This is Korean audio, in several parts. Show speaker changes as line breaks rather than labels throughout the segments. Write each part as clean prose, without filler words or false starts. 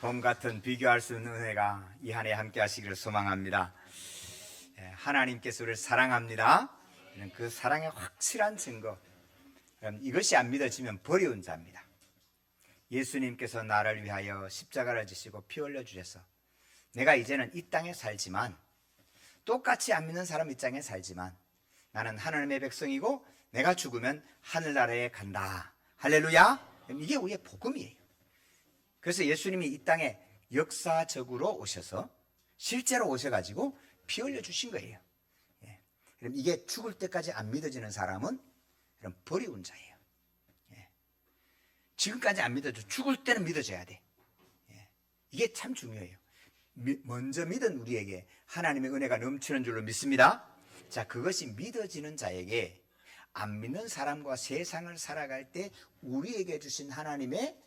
봄 같은 비교할 수 없는 은혜가 이 한 해 함께 하시기를 소망합니다. 하나님께서 우리를 사랑합니다. 그 사랑의 확실한 증거, 이것이 안 믿어지면 버리운 자입니다. 예수님께서 나를 위하여 십자가를 지시고 피 흘려 주셔서 내가 이제는 이 땅에 살지만, 똑같이 안 믿는 사람 이 땅에 살지만 나는 하나님의 백성이고 내가 죽으면 하늘나라에 간다. 할렐루야. 이게 우리의 복음이에요. 그래서 예수님이 이 땅에 역사적으로 오셔서 실제로 오셔가지고 피 흘려 주신 거예요. 그럼 이게 죽을 때까지 안 믿어지는 사람은 그럼 버리운 자예요. 지금까지 안 믿어져. 죽을 때는 믿어져야 돼. 이게 참 중요해요. 먼저 믿은 우리에게 하나님의 은혜가 넘치는 줄로 믿습니다. 자, 그것이 믿어지는 자에게 안 믿는 사람과 세상을 살아갈 때 우리에게 주신 하나님의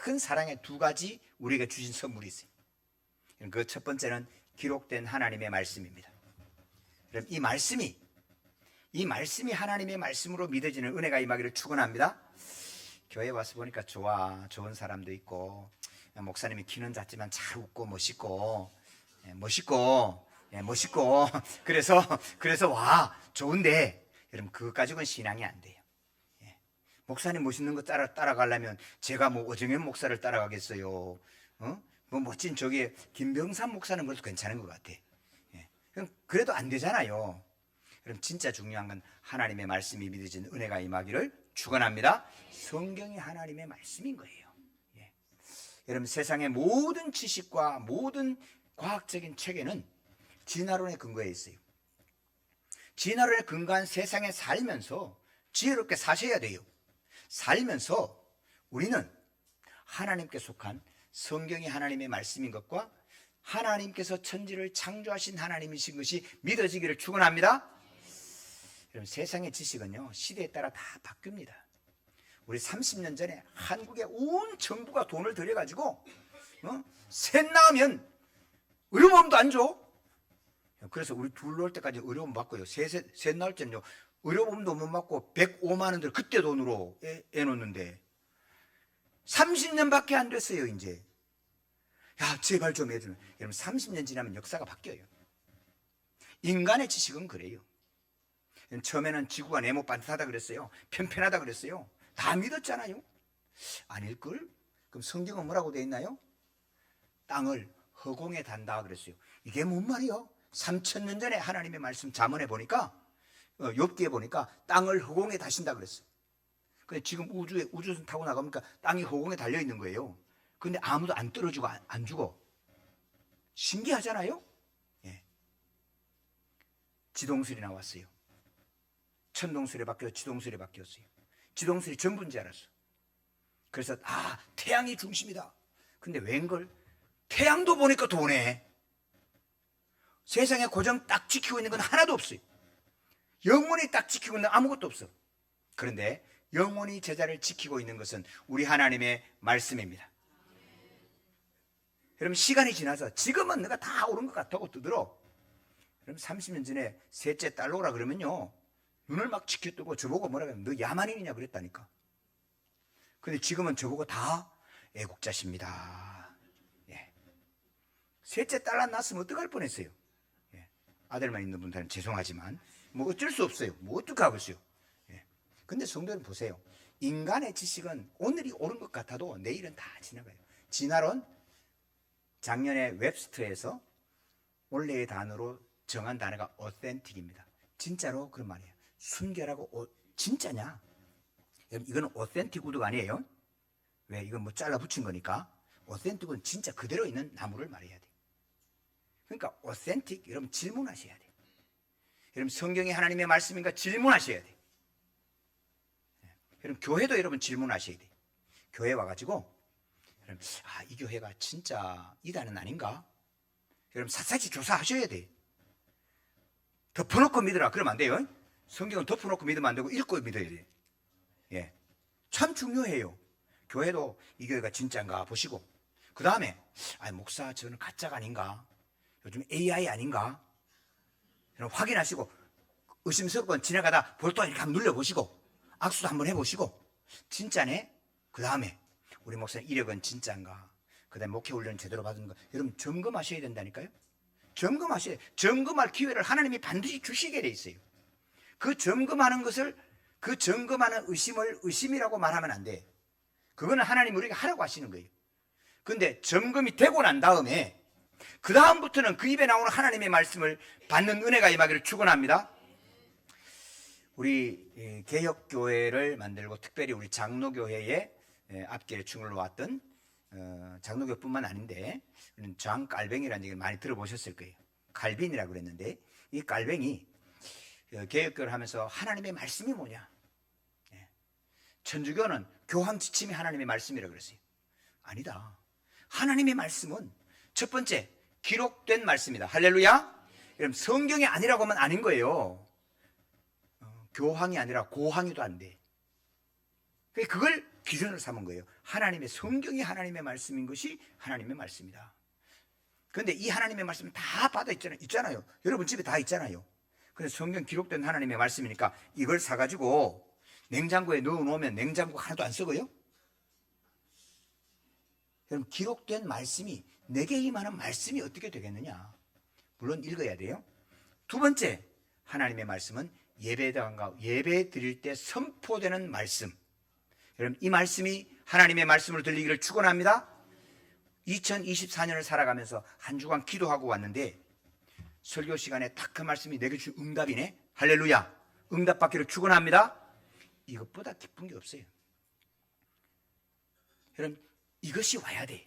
큰 사랑의 두 가지 우리에게 주신 선물이 있어요. 그 첫 번째는 기록된 하나님의 말씀입니다. 그럼 이 말씀이 하나님의 말씀으로 믿어지는 은혜가 임하기를 축원합니다. 교회 와서 보니까 좋은 사람도 있고, 목사님이 키는 작지만 잘 웃고 멋있고 그래서 와 좋은데, 여러분 그것 가지고는 신앙이 안 돼요. 목사님 멋있는 거 따라가려면 제가 뭐 어정현 목사를 따라가겠어요? 뭐 멋진 저기 김병삼 목사는 그래도 괜찮은 것 같아. 그래도 안 되잖아요. 그럼 진짜 중요한 건 하나님의 말씀이 믿어지는 은혜가 임하기를 축원합니다. 성경이 하나님의 말씀인 거예요. 여러분 세상의 모든 지식과 모든 과학적인 체계는 진화론에 근거해 있어요. 진화론에 근거한 세상에 살면서 지혜롭게 사셔야 돼요. 살면서 우리는 하나님께 속한 성경이 하나님의 말씀인 것과 하나님께서 천지를 창조하신 하나님이신 것이 믿어지기를 축원합니다. 여러분 세상의 지식은요 시대에 따라 다 바뀝니다. 우리 30년 전에 한국의 온 정부가 돈을 들여가지고 셋 낳으면 의료보험도 안 줘. 그래서 우리 둘 낳을 때까지 의료보험 받고요. 셋 낳을 때는요 의료보험도 못 받고 105만 원들 그때 돈으로 애 놓는데 30년밖에 안 됐어요. 이제 야 제발 좀 해주면, 여러분 30년 지나면 역사가 바뀌어요. 인간의 지식은 그래요. 처음에는 지구가 네모 반듯하다 그랬어요. 편편하다 그랬어요. 다 믿었잖아요. 아닐걸? 그럼 성경은 뭐라고 되어 있나요? 땅을 허공에 단다 그랬어요. 이게 뭔 말이요? 3000년 전에 하나님의 말씀 잠언에 보니까, 욥기에 보니까 땅을 허공에 다신다 그랬어요. 근데 지금 우주선 타고 나가니까 땅이 허공에 달려 있는 거예요. 근데 아무도 안 떨어지고 안 죽어. 신기하잖아요? 지동설이 나왔어요. 천동설이 바뀌어서 지동설이 바뀌었어요. 지동설이 전부인 줄 알았어. 그래서 태양이 중심이다. 근데 웬걸? 태양도 보니까 도네. 세상에 고정 딱 지키고 있는 건 하나도 없어요. 영원히 딱 지키고 있는 아무것도 없어. 그런데 영원히 제자를 지키고 있는 것은 우리 하나님의 말씀입니다. 여러분 시간이 지나서 지금은 내가 다 옳은 것 같다고 뜨들어. 그럼 30년 전에 셋째 딸 오라 그러면요 눈을 막 치켜뜨고 저보고 뭐라 그러면 너 야만인이냐 그랬다니까. 근데 지금은 저보고 다 애국자십니다. 셋째 딸 안 낳았으면 어떡할 뻔했어요. 아들만 있는 분들은 죄송하지만 뭐 어쩔 수 없어요. 뭐 어떡하겠어요. 근데 성도는 보세요. 인간의 지식은 오늘이 옳은 것 같아도 내일은 다 지나가요. 진화론 작년에 웹스터에서 원래의 단어로 정한 단어가 authentic입니다. 진짜로 그런 말이에요. 순결하고 진짜냐? 이거는 authentic 우드가 아니에요. 왜? 이건 뭐 잘라 붙인 거니까. authentic은 진짜 그대로 있는 나무를 말해야 돼. 그러니까 authentic 여러분 질문하셔야 돼. 여러분 성경이 하나님의 말씀인가 질문하셔야 돼. 여러분 교회도 여러분 질문하셔야 돼. 교회 와가지고 여러분 이 교회가 진짜 이단은 아닌가? 여러분 샅샅이 조사하셔야 돼. 덮어놓고 믿으라 그러면 안 돼요. 성경은 덮어놓고 믿으면 안 되고 읽고 믿어야 돼. 참 중요해요. 교회도 이 교회가 진짜인가 보시고, 그 다음에 목사 저는 가짜가 아닌가, 요즘 AI 아닌가 여러분 확인하시고, 의심스럽건 지나가다 볼도 이렇게 한번 눌러보시고 악수도 한번 해보시고 진짜네? 그 다음에 우리 목사님 이력은 진짜인가, 그다음에 목회 훈련 제대로 받은 거 여러분 점검하셔야 된다니까요. 점검할 기회를 하나님이 반드시 주시게 돼 있어요. 그 점검하는 것을 그 점검하는 의심을 의심이라고 말하면 안 돼. 그거는 하나님 우리가 하라고 하시는 거예요. 근데 점검이 되고 난 다음에 그 다음부터는 그 입에 나오는 하나님의 말씀을 받는 은혜가 임하기를 축원합니다. 우리 개혁교회를 만들고 특별히 우리 장로교회의 앞길에 충을 놓았던 장로교뿐만 아닌데 장깔뱅이라는 얘기를 많이 들어보셨을 거예요. 갈빈이라고 그랬는데 이 깔뱅이 개혁교회를 하면서 하나님의 말씀이 뭐냐, 천주교는 교황 지침이 하나님의 말씀이라고 그랬어요. 아니다. 하나님의 말씀은 첫 번째 기록된 말씀이다. 할렐루야. 여러분 성경이 아니라고 하면 아닌 거예요. 교황이 아니라 고황이도 안 돼. 그걸 기준으로 삼은 거예요. 하나님의 성경이 하나님의 말씀인 것이 하나님의 말씀이다. 그런데 이 하나님의 말씀은 다 받아 있잖아요. 여러분 집에 다 있잖아요. 그래서 성경 기록된 하나님의 말씀이니까 이걸 사가지고 냉장고에 넣어놓으면 냉장고 하나도 안 썩어요? 여러분 기록된 말씀이 내게 임하는 말씀이 어떻게 되겠느냐? 물론 읽어야 돼요. 두 번째, 하나님의 말씀은 예배당과 예배 드릴 때 선포되는 말씀. 여러분 이 말씀이 하나님의 말씀으로 들리기를 축원합니다. 2024년을 살아가면서 한 주간 기도하고 왔는데 설교 시간에 딱 그 말씀이 내게 준 응답이네. 할렐루야. 응답받기를 축원합니다. 이것보다 기쁜 게 없어요. 여러분 이것이 와야 돼.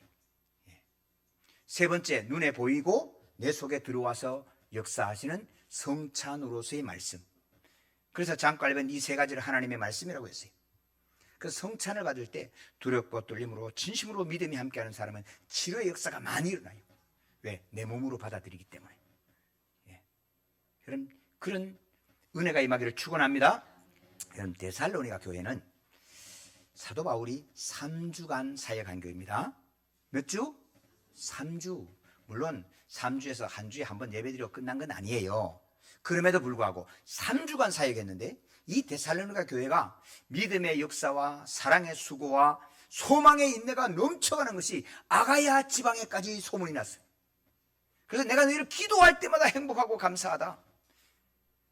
세 번째, 눈에 보이고 내 속에 들어와서 역사하시는 성찬으로서의 말씀. 그래서 장깔ben 이 세 가지를 하나님의 말씀이라고 했어요. 그래서 성찬을 받을 때 두렵고 떨림으로 진심으로 믿음이 함께하는 사람은 치료의 역사가 많이 일어나요. 왜? 내 몸으로 받아들이기 때문에. 그런 은혜가 임하기를 축원합니다. 여러분 데살로니가 교회는 사도 바울이 3주간 사역한 교회입니다. 몇 주? 3주. 물론 3주에서 한 주에 한 번 예배드리고 끝난 건 아니에요. 그럼에도 불구하고 3주간 사역했는데 이 데살로니가 교회가 믿음의 역사와 사랑의 수고와 소망의 인내가 넘쳐가는 것이 아가야 지방에까지 소문이 났어요. 그래서 내가 너희를 기도할 때마다 행복하고 감사하다.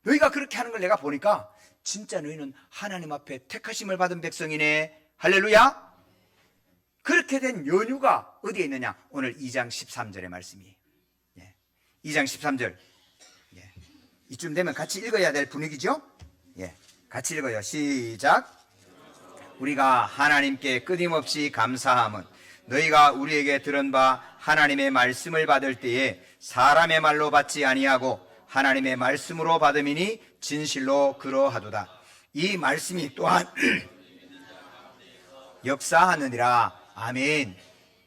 너희가 그렇게 하는 걸 내가 보니까 진짜 너희는 하나님 앞에 택하심을 받은 백성이네. 할렐루야. 그렇게 된 연유가 어디에 있느냐? 오늘 2장 13절의 말씀이에요. 2장 13절. 이쯤 되면 같이 읽어야 될 분위기죠? 같이 읽어요. 시작. 우리가 하나님께 끊임없이 감사함은 너희가 우리에게 들은 바 하나님의 말씀을 받을 때에 사람의 말로 받지 아니하고 하나님의 말씀으로 받음이니 진실로 그러하도다. 이 말씀이 또한 역사하느니라. 아멘.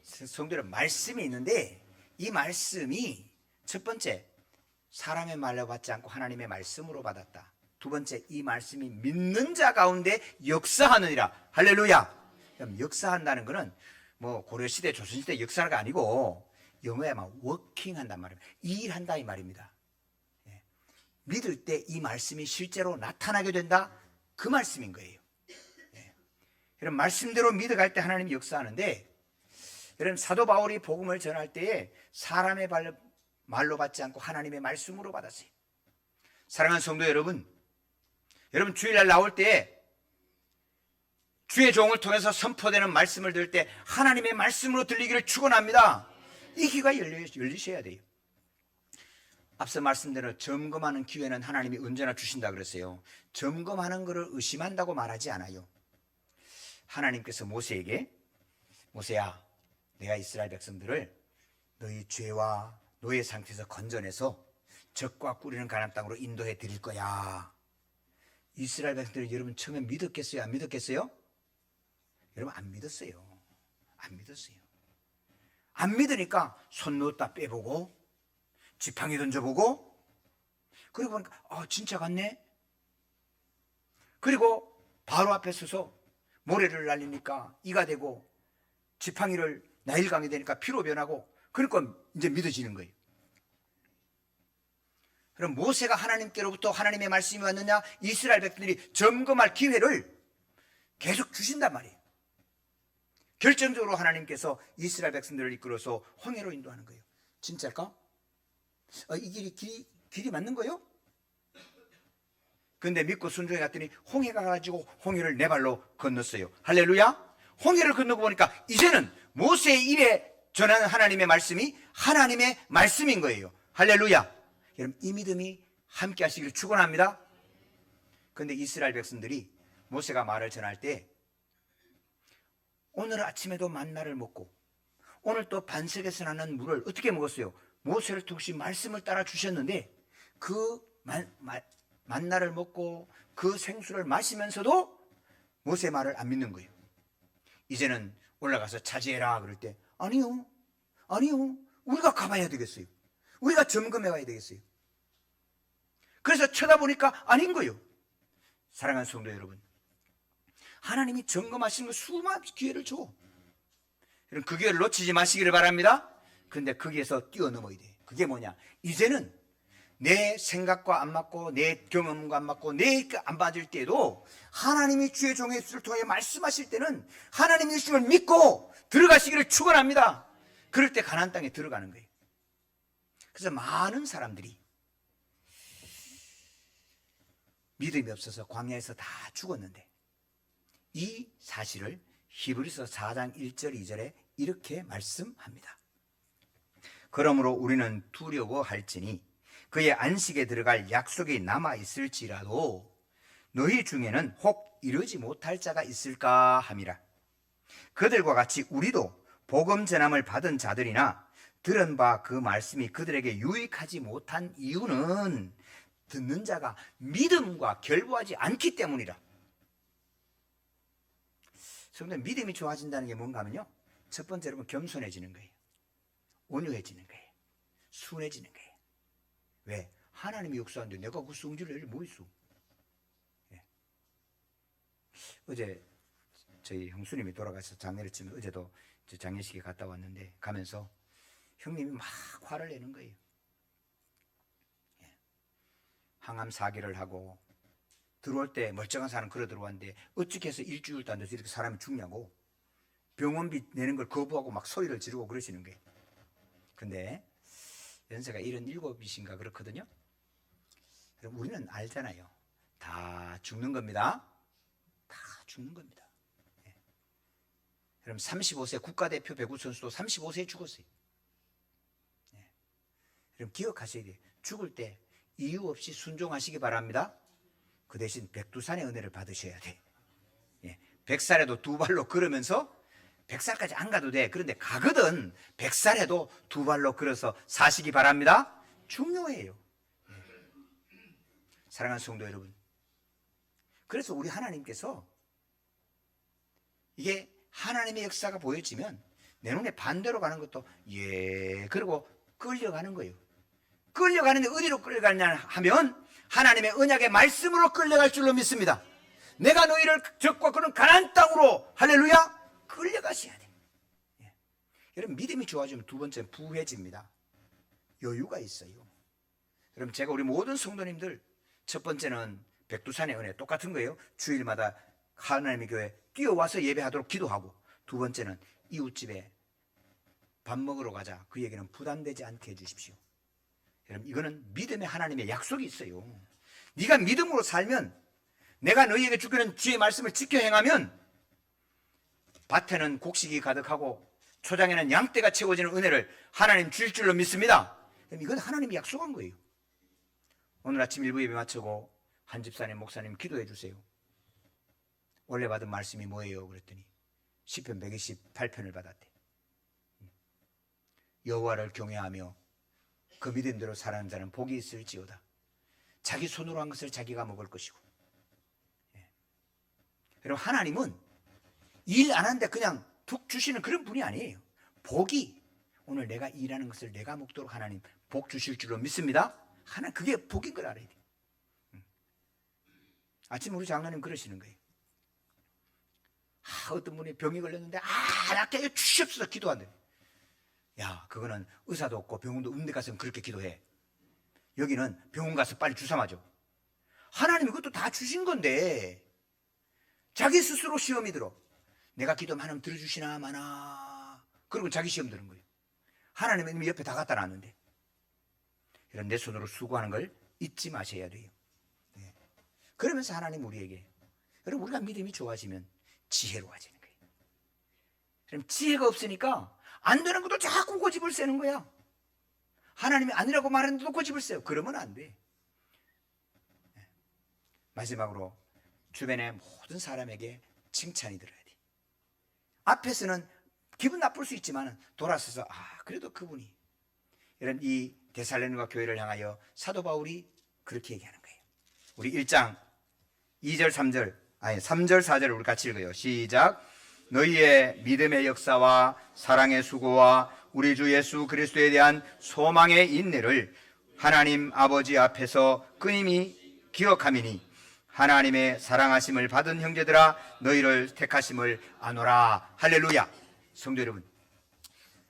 성도들 말씀이 있는데 이 말씀이 첫 번째 사람의 말로 받지 않고 하나님의 말씀으로 받았다. 두 번째 이 말씀이 믿는 자 가운데 역사하느니라. 할렐루야. 그럼 역사한다는 것은 뭐 고려시대 조선시대 역사가 아니고 영어에 막 워킹한단 말입니다. 일한다 이 말입니다. 믿을 때 이 말씀이 실제로 나타나게 된다. 그 말씀인 거예요. 여러분 말씀대로 믿어갈 때 하나님이 역사하는데 여러분 사도 바울이 복음을 전할 때에 사람의 말로 받지 않고 하나님의 말씀으로 받았어요. 사랑하는 성도 여러분, 여러분 주일날 나올 때 주의 종을 통해서 선포되는 말씀을 들을 때 하나님의 말씀으로 들리기를 축원합니다. 이 귀가 열리셔야 돼요. 앞서 말씀대로 점검하는 기회는 하나님이 언제나 주신다 그랬어요. 점검하는 것을 의심한다고 말하지 않아요. 하나님께서 모세에게 모세야 내가 이스라엘 백성들을 너희 죄와 노예 상태에서 건져내서 적과 꿀이는 가나안 땅으로 인도해 드릴 거야. 이스라엘 백성들이 여러분 처음에 믿었겠어요? 안 믿었겠어요? 여러분 안 믿었어요. 안 믿었어요. 안 믿으니까 손 넣었다 빼보고 지팡이 던져보고 그리고 보니까 진짜 같네. 그리고 바로 앞에 서서 모래를 날리니까 이가 되고 지팡이를 나일강이 되니까 피로 변하고 그러니까 이제 믿어지는 거예요. 그럼 모세가 하나님께로부터 하나님의 말씀이 왔느냐? 이스라엘 백성들이 점검할 기회를 계속 주신단 말이에요. 결정적으로 하나님께서 이스라엘 백성들을 이끌어서 홍해로 인도하는 거예요. 진짜일까? 이 길이 맞는 거예요? 근데 믿고 순종해 갔더니 홍해가 가지고 홍해를 네 발로 건넜어요. 할렐루야. 홍해를 건너고 보니까 이제는 모세의 입에 전하는 하나님의 말씀이 하나님의 말씀인 거예요. 할렐루야. 여러분, 이 믿음이 함께 하시기를 축원합니다. 근데 이스라엘 백성들이 모세가 말을 전할 때 오늘 아침에도 만나를 먹고 오늘 또 반석에서 나는 물을 어떻게 먹었어요? 모세를 통해 말씀을 따라 주셨는데 그 만나를 먹고 그 생수를 마시면서도 모세의 말을 안 믿는 거예요. 이제는 올라가서 차지해라 그럴 때 아니요 우리가 가봐야 되겠어요. 우리가 점검해 봐야 되겠어요. 그래서 쳐다보니까 아닌 거예요. 사랑하는 성도 여러분, 하나님이 점검하시는 거 수많은 기회를 줘. 여러분, 그 기회를 놓치지 마시기를 바랍니다. 근데 거기에서 뛰어넘어야 돼. 그게 뭐냐? 이제는 내 생각과 안 맞고 내 경험과 안 맞고 내 안 맞을 때도 하나님이 주의 종의 수를 통해 말씀하실 때는 하나님의 주심을 믿고 들어가시기를 축원합니다. 그럴 때 가나안 땅에 들어가는 거예요. 그래서 많은 사람들이 믿음이 없어서 광야에서 다 죽었는데 이 사실을 히브리서 4장 1절 2절에 이렇게 말씀합니다. 그러므로 우리는 두려워할지니 그의 안식에 들어갈 약속이 남아있을지라도 너희 중에는 혹 이루지 못할 자가 있을까 함이라. 그들과 같이 우리도 복음 전함을 받은 자들이나 들은 바 그 말씀이 그들에게 유익하지 못한 이유는 듣는 자가 믿음과 결부하지 않기 때문이라. 성도, 믿음이 좋아진다는 게 뭔가 하면요, 첫 번째 여러분 겸손해지는 거예요. 온유해지는 거예요. 순해지는 거예요. 왜? 하나님이 역사하는데 내가 그 성질을 낼 뭐 있어? 예. 어제 저희 형수님이 돌아가서 장례를 치면 어제도 저 장례식에 갔다 왔는데 가면서 형님이 막 화를 내는 거예요. 예. 항암 사기를 하고 들어올 때 멀쩡한 사람 걸어 들어왔는데 어떻게 해서 일주일도 안 돼서 이렇게 사람이 죽냐고 병원비 내는 걸 거부하고 막 소리를 지르고 그러시는 거예요. 근데 연세가 77이신가 그렇거든요. 그럼 우리는 알잖아요. 다 죽는 겁니다. 다 죽는 겁니다. 예. 그럼 35세 국가대표 배구 선수도 35세에 죽었어요. 예. 그럼 기억하셔야 돼요. 죽을 때 이유 없이 순종하시기 바랍니다. 그 대신 백두산의 은혜를 받으셔야 돼. 예. 100살에도 두 발로 걸으면서 100살까지 안 가도 돼. 그런데 가거든 100살에도 두 발로 걸어서 사시기 바랍니다. 중요해요. 예. 사랑하는 성도 여러분, 그래서 우리 하나님께서 이게 하나님의 역사가 보여지면 내 눈에 반대로 가는 것도 그리고 끌려가는 거예요. 끌려가는데 어디로 끌려가느냐 하면 하나님의 언약의 말씀으로 끌려갈 줄로 믿습니다. 내가 너희를 적과 그런 가나안 땅으로 할렐루야 끌려가셔야 돼. 예. 여러분, 믿음이 좋아지면 두 번째는 부해집니다. 여유가 있어요. 여러분, 제가 우리 모든 성도님들 첫 번째는 백두산의 은혜 똑같은 거예요. 주일마다 하나님의 교회 뛰어와서 예배하도록 기도하고, 두 번째는 이웃집에 밥 먹으러 가자. 그 얘기는 부담되지 않게 해주십시오. 여러분, 이거는 믿음의 하나님의 약속이 있어요. 네가 믿음으로 살면, 내가 너희에게 주기는 주의 말씀을 지켜 행하면 밭에는 곡식이 가득하고 초장에는 양떼가 채워지는 은혜를 하나님 주실 줄로 믿습니다. 이건 하나님이 약속한 거예요. 오늘 아침 일부 예배 마치고 한 집사님 목사님 기도해 주세요. 원래 받은 말씀이 뭐예요? 그랬더니 시편 128편을 받았대. 여호와를 경외하며 그 믿음대로 살아가는 자는 복이 있을지어다. 자기 손으로 한 것을 자기가 먹을 것이고. 예. 여러분, 하나님은 일 안 하는데 그냥 툭 주시는 그런 분이 아니에요. 복이, 오늘 내가 일하는 것을 내가 먹도록 하나님 복 주실 줄로 믿습니다. 하나님, 그게 복인 걸 알아야 돼. 아침 우리 장로님 그러시는 거예요. 어떤 분이 병이 걸렸는데 나께 주시옵소서 기도한대. 야, 그거는 의사도 없고 병원도 없는 데 가서는 그렇게 기도해. 여기는 병원 가서 빨리 주사 맞아. 하나님이 그것도 다 주신 건데 자기 스스로 시험이 들어. 내가 기도하면 하나님 들어주시나 마나. 그리고 자기 시험 드는 거예요. 하나님은 이미 옆에 다 갖다 놨는데. 이런 내 손으로 수고하는 걸 잊지 마셔야 돼요. 네. 그러면서 하나님 우리에게, 여러분 우리가 믿음이 좋아지면 지혜로워지는 거예요. 그럼 지혜가 없으니까 안 되는 것도 자꾸 고집을 세는 거야. 하나님이 아니라고 말하는데도 고집을 세요. 그러면 안 돼. 네. 마지막으로 주변의 모든 사람에게 칭찬이 들어야 돼. 앞에서는 기분 나쁠 수 있지만 돌아서서 그래도 그분이, 이런 이 데살로니가 교회를 향하여 사도 바울이 그렇게 얘기하는 거예요. 우리 1장 2절 3절 3절 4절을 우리 같이 읽어요. 시작. 너희의 믿음의 역사와 사랑의 수고와 우리 주 예수 그리스도에 대한 소망의 인내를 하나님 아버지 앞에서 끊임이 기억하미니 하나님의 사랑하심을 받은 형제들아 너희를 택하심을 아노라. 할렐루야. 성도 여러분,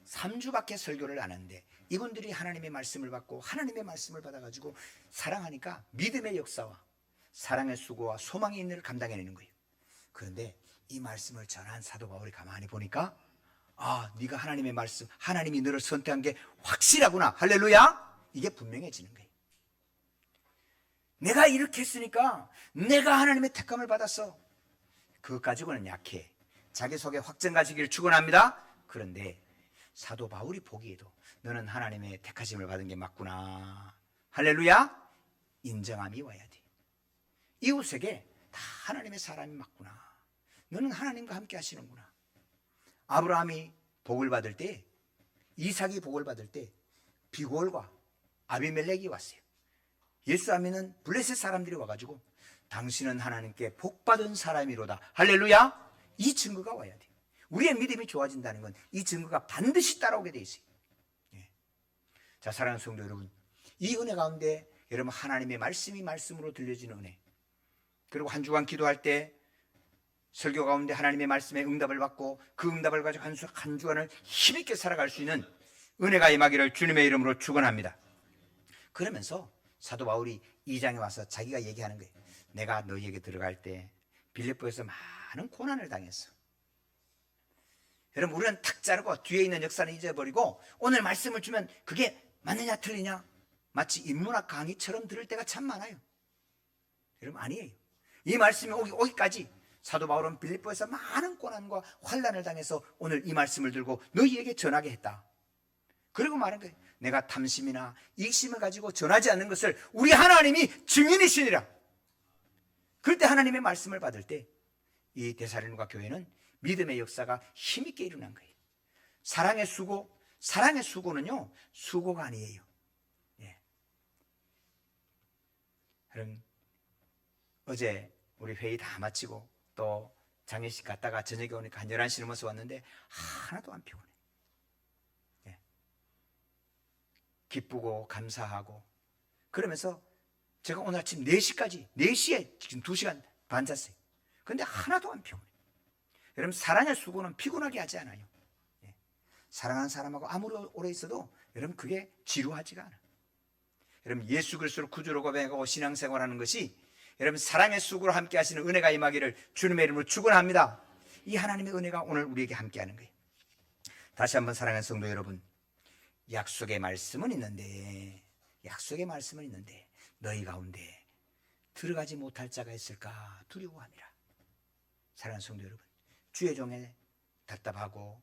3주밖에 설교를 안 하는데 이분들이 하나님의 말씀을 받고 하나님의 말씀을 받아가지고 사랑하니까 믿음의 역사와 사랑의 수고와 소망의 인내를 감당해내는 거예요. 그런데 이 말씀을 전한 사도 바울이 가만히 보니까 네가 하나님의 말씀, 하나님이 너를 선택한 게 확실하구나. 할렐루야. 이게 분명해지는 거예요. 내가 이렇게 했으니까 내가 하나님의 택함을 받았어. 그것 가지고는 약해. 자기 속에 확증 가지기를 축원합니다. 그런데 사도 바울이 보기에도 너는 하나님의 택하심을 받은 게 맞구나. 할렐루야. 인정함이 와야 돼. 이웃에게 다 하나님의 사람이 맞구나. 너는 하나님과 함께 하시는구나. 아브라함이 복을 받을 때, 이삭이 복을 받을 때 비골과 아비멜렉이 왔어요. 예수 안 믿는 블레셋 사람들이 와가지고 당신은 하나님께 복받은 사람이로다. 할렐루야. 이 증거가 와야 돼. 우리의 믿음이 좋아진다는 건 이 증거가 반드시 따라오게 돼 있어요. 자, 사랑하는 성도 여러분, 이 은혜 가운데 여러분 하나님의 말씀이 말씀으로 들려지는 은혜, 그리고 한 주간 기도할 때 설교 가운데 하나님의 말씀에 응답을 받고 그 응답을 가지고 한 주간을 힘있게 살아갈 수 있는 은혜가 임하기를 주님의 이름으로 축원합니다. 그러면서 사도 바울이 2장에 와서 자기가 얘기하는 거예요. 내가 너희에게 들어갈 때 빌립보에서 많은 고난을 당했어. 여러분 우리는 탁 자르고 뒤에 있는 역사는 잊어버리고 오늘 말씀을 주면 그게 맞느냐 틀리냐 마치 인문학 강의처럼 들을 때가 참 많아요. 여러분 아니에요. 이 말씀이 오기까지 사도 바울은 빌립보에서 많은 고난과 환난을 당해서 오늘 이 말씀을 들고 너희에게 전하게 했다. 그리고 말한 거예요. 내가 탐심이나 이심을 가지고 전하지 않는 것을 우리 하나님이 증인이시니라. 그럴 때 하나님의 말씀을 받을 때 이 데살로니가 교회는 믿음의 역사가 힘있게 일어난 거예요. 사랑의 수고는요 수고가 아니에요. 여러분 어제 우리 회의 다 마치고 또 장례식 갔다가 저녁에 오니까 한 11시를 넘어서 왔는데 하나도 안 피곤해. 기쁘고 감사하고 그러면서 제가 오늘 아침 4시까지 4시에 지금 2시간 반 잤어요. 그런데 하나도 안 피곤해. 여러분 사랑의 수고는 피곤하게 하지 않아요. 사랑하는 사람하고 아무리 오래 있어도 여러분 그게 지루하지가 않아요. 여러분 예수 그리스도를 구주로 고백하고 신앙생활하는 것이 여러분 사랑의 수고로 함께 하시는 은혜가 임하기를 주님의 이름으로 축원합니다. 이 하나님의 은혜가 오늘 우리에게 함께하는 거예요. 다시 한번 사랑하는 성도 여러분, 약속의 말씀은 있는데 너희 가운데 들어가지 못할 자가 있을까 두려워함이라. 사랑하는 성도 여러분, 주의 종에 답답하고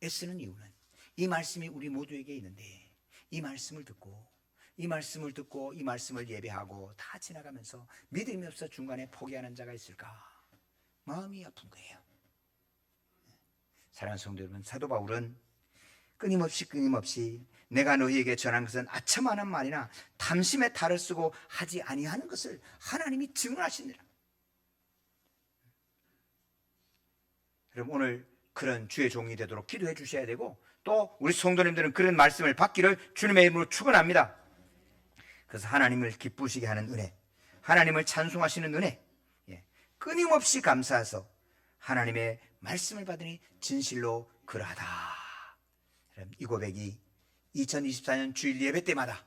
애쓰는 이유는 이 말씀이 우리 모두에게 있는데 이 말씀을 듣고 이 말씀을 예배하고 다 지나가면서 믿음이 없어 중간에 포기하는 자가 있을까 마음이 아픈 거예요. 사랑하는 성도 여러분, 사도 바울은 끊임없이 내가 너희에게 전한 것은 아첨하는 말이나 탐심의 탈을 쓰고 하지 아니하는 것을 하나님이 증언하시니라. 여러분 오늘 그런 주의 종이 되도록 기도해 주셔야 되고 또 우리 성도님들은 그런 말씀을 받기를 주님의 이름으로 축원합니다. 그래서 하나님을 기쁘시게 하는 은혜, 하나님을 찬송하시는 은혜, 끊임없이 감사해서 하나님의 말씀을 받으니 진실로 그러하다. 이 고백이 2024년 주일 예배 때마다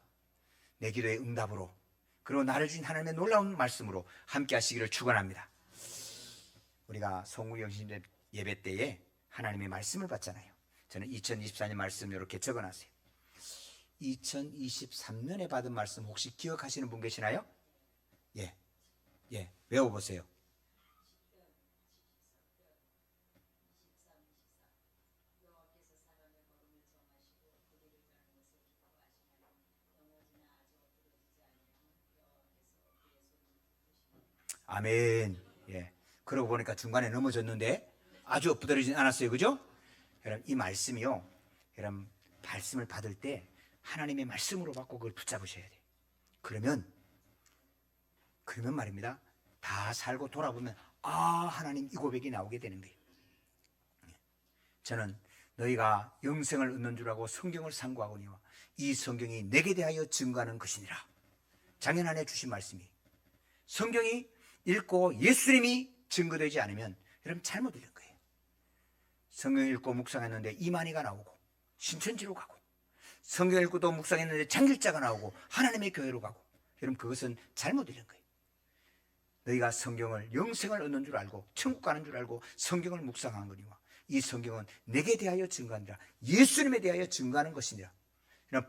내 기도의 응답으로 그리고 나를 주신 하나님의 놀라운 말씀으로 함께 하시기를 축원합니다. 우리가 송구경 예배 때에 하나님의 말씀을 받잖아요. 저는 2024년 말씀 이렇게 적어놨어요. 2023년에 받은 말씀 혹시 기억하시는 분 계시나요? 예, 외워보세요. 아멘. 예. 그러고 보니까 중간에 넘어졌는데 아주 엎드러지진 않았어요. 그죠? 여러분, 이 말씀이요. 여러분, 말씀을 받을 때 하나님의 말씀으로 받고 그걸 붙잡으셔야 돼요. 그러면 말입니다. 다 살고 돌아보면 하나님 이 고백이 나오게 되는 거예요. 저는 너희가 영생을 얻는 줄 알고 성경을 상고하거니와 이 성경이 내게 대하여 증거하는 것이니라. 작년 한 해 주신 말씀이 성경이 읽고 예수님이 증거되지 않으면 여러분 잘못 읽은 거예요. 성경 읽고 묵상했는데 이만희가 나오고 신천지로 가고, 성경 읽고 또 묵상했는데 장길자가 나오고 하나님의 교회로 가고, 여러분 그것은 잘못 읽은 거예요. 너희가 성경을 영생을 얻는 줄 알고 천국 가는 줄 알고 성경을 묵상한 거니와 이 성경은 내게 대하여 증거하니라. 예수님에 대하여 증거하는 것이니라.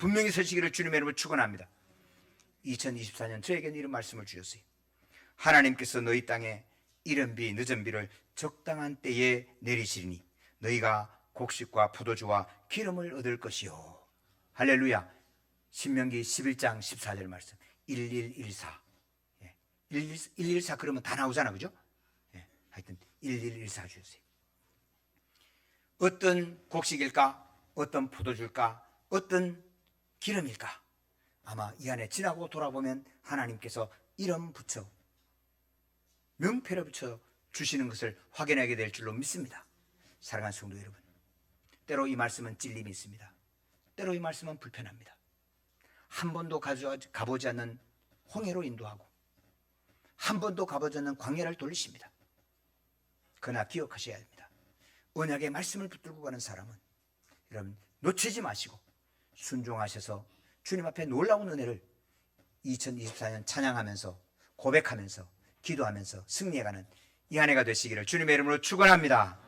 분명히 서시기를 주님의 이름으로 축원합니다. 2024년 저에게는 이런 말씀을 주셨어요. 하나님께서 너희 땅에 이른 비 늦은 비를 적당한 때에 내리시리니 너희가 곡식과 포도주와 기름을 얻을 것이요. 할렐루야. 신명기 11장 14절 말씀 1114. 114 그러면 다 나오잖아, 그죠? 하여튼 1114 주세요. 어떤 곡식일까? 어떤 포도주일까? 어떤 기름일까? 아마 이 안에 지나고 돌아보면 하나님께서 이름 붙여 명패를 붙여 주시는 것을 확인하게 될 줄로 믿습니다. 사랑하는 성도 여러분, 때로 이 말씀은 찔림이 있습니다. 때로 이 말씀은 불편합니다. 한 번도 가보지 않는 홍해로 인도하고 한 번도 가보지 않는 광야를 돌리십니다. 그러나 기억하셔야 합니다. 언약의 말씀을 붙들고 가는 사람은 여러분 놓치지 마시고 순종하셔서 주님 앞에 놀라운 은혜를 2024년 찬양하면서 고백하면서 기도하면서 승리해가는 이 한 해가 되시기를 주님의 이름으로 축원합니다.